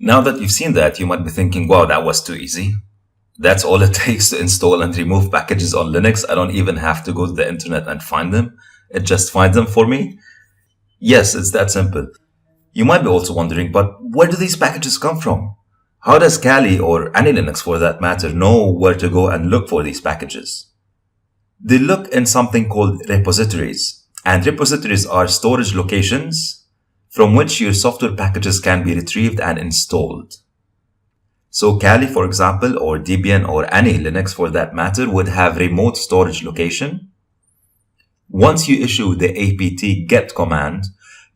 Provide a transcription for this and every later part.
Now that you've seen that, you might be thinking, wow, that was too easy. That's all it takes to install and remove packages on Linux. I don't even have to go to the internet and find them. It just finds them for me. Yes, it's that simple. You might be also wondering, but where do these packages come from? How does Kali, or any Linux for that matter, know where to go and look for these packages? They look in something called repositories. And repositories are storage locations from which your software packages can be retrieved and installed. So Kali, for example, or Debian, or any Linux for that matter, would have remote storage location. Once you issue the apt get command,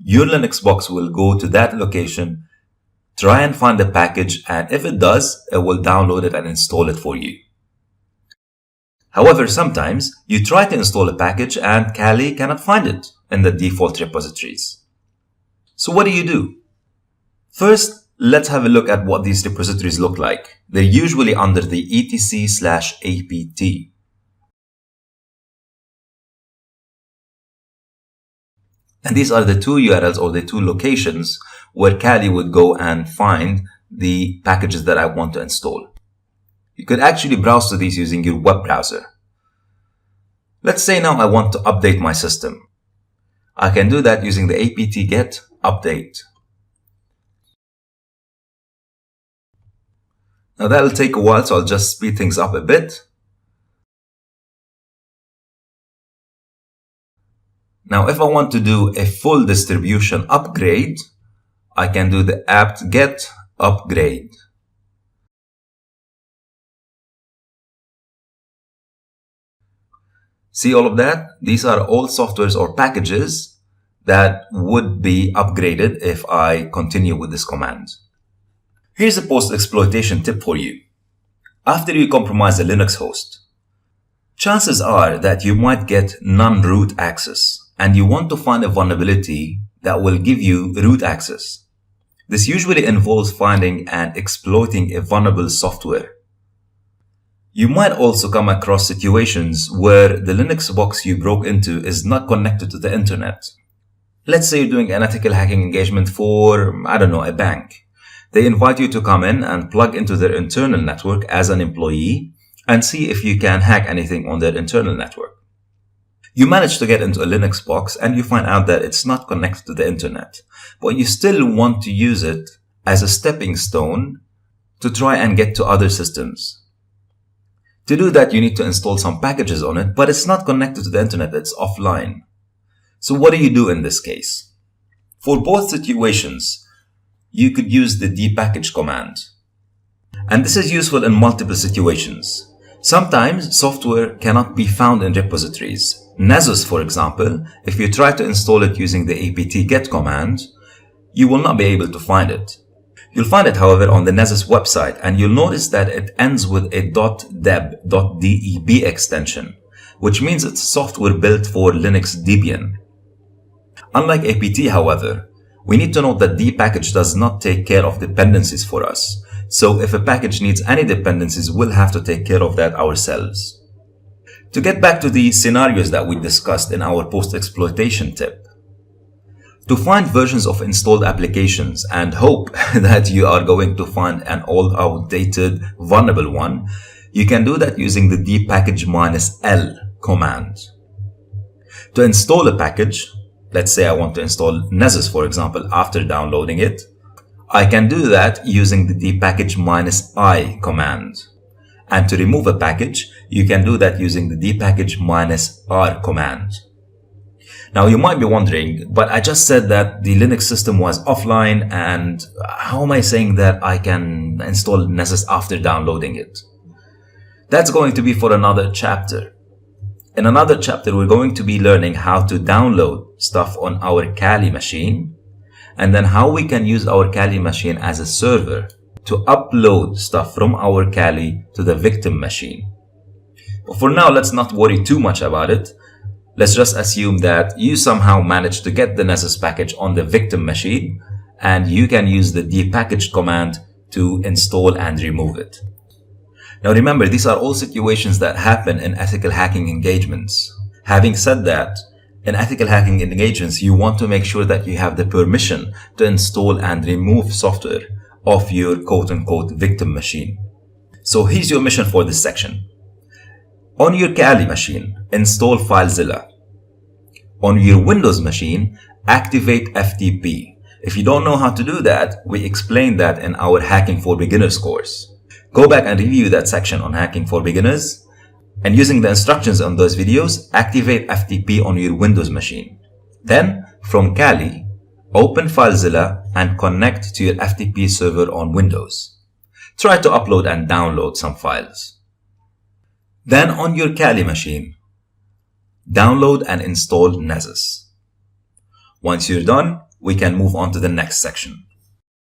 your Linux box will go to that location, try and find the package, and if it does, it will download it and install it for you. However, sometimes you try to install a package and Kali cannot find it in the default repositories. So what do? First, let's have a look at what these repositories look like. They're usually under the etc/apt. And these are the two URLs, or the two locations where Kali would go and find the packages that I want to install. You could actually browse to these using your web browser. Let's say now I want to update my system. I can do that using the apt get update. Now that'll take a while, so I'll just speed things up a bit. Now if I want to do a full distribution upgrade, I can do the apt get upgrade. See all of that? These are all softwares or packages that would be upgraded if I continue with this command. Here's a post-exploitation tip for you. After you compromise a Linux host, chances are that you might get non-root access, and you want to find a vulnerability that will give you root access. This usually involves finding and exploiting a vulnerable software. You might also come across situations where the Linux box you broke into is not connected to the internet. Let's say you're doing an ethical hacking engagement for, I don't know, a bank. They invite you to come in and plug into their internal network as an employee and see if you can hack anything on their internal network. You manage to get into a Linux box and you find out that it's not connected to the internet, but you still want to use it as a stepping stone to try and get to other systems. To do that, you need to install some packages on it, but it's not connected to the internet, it's offline. So what do in this case? For both situations, you could use the dpackage command. And this is useful in multiple situations. Sometimes software cannot be found in repositories. Nessus, for example, if you try to install it using the apt get command, you will not be able to find it. You'll find it, however, on the Nessus website, and you'll notice that it ends with a .deb extension, which means it's software built for Linux Debian. Unlike apt, however, we need to note that dpackage does not take care of dependencies for us. So if a package needs any dependencies, we'll have to take care of that ourselves. To get back to the scenarios that we discussed in our post-exploitation tip, to find versions of installed applications and hope that you are going to find an old, outdated, vulnerable one, you can do that using the dpackage-l command. To install a package, let's say I want to install Nessus, for example, after downloading it, I can do that using the dpackage-i command. And to remove a package, you can do that using the dpackage-r command. Now you might be wondering, but I just said that the Linux system was offline, and how am I saying that I can install Nessus after downloading it? That's going to be for another chapter. In another chapter, we're going to be learning how to download stuff on our Kali machine, and then how we can use our Kali machine as a server to upload stuff from our Kali to the victim machine. But for now, let's not worry too much about it. Let's just assume that you somehow managed to get the Nessus package on the victim machine, and you can use the dpackage command to install and remove it. Now remember, these are all situations that happen in ethical hacking engagements. Having said that, in ethical hacking engagements, you want to make sure that you have the permission to install and remove software. of your quote-unquote victim machine. So here's your mission for this section. On your Kali machine, install FileZilla. On your Windows machine, activate FTP. If you don't know how to do that, we explained that in our Hacking for Beginners course. Go back and review that section on Hacking for Beginners, and using the instructions on those videos, activate FTP on your Windows machine. Then, from Kali, open FileZilla and connect to your FTP server on Windows. Try to upload and download some files. Then on your Kali machine, download and install Nessus. Once you're done, we can move on to the next section.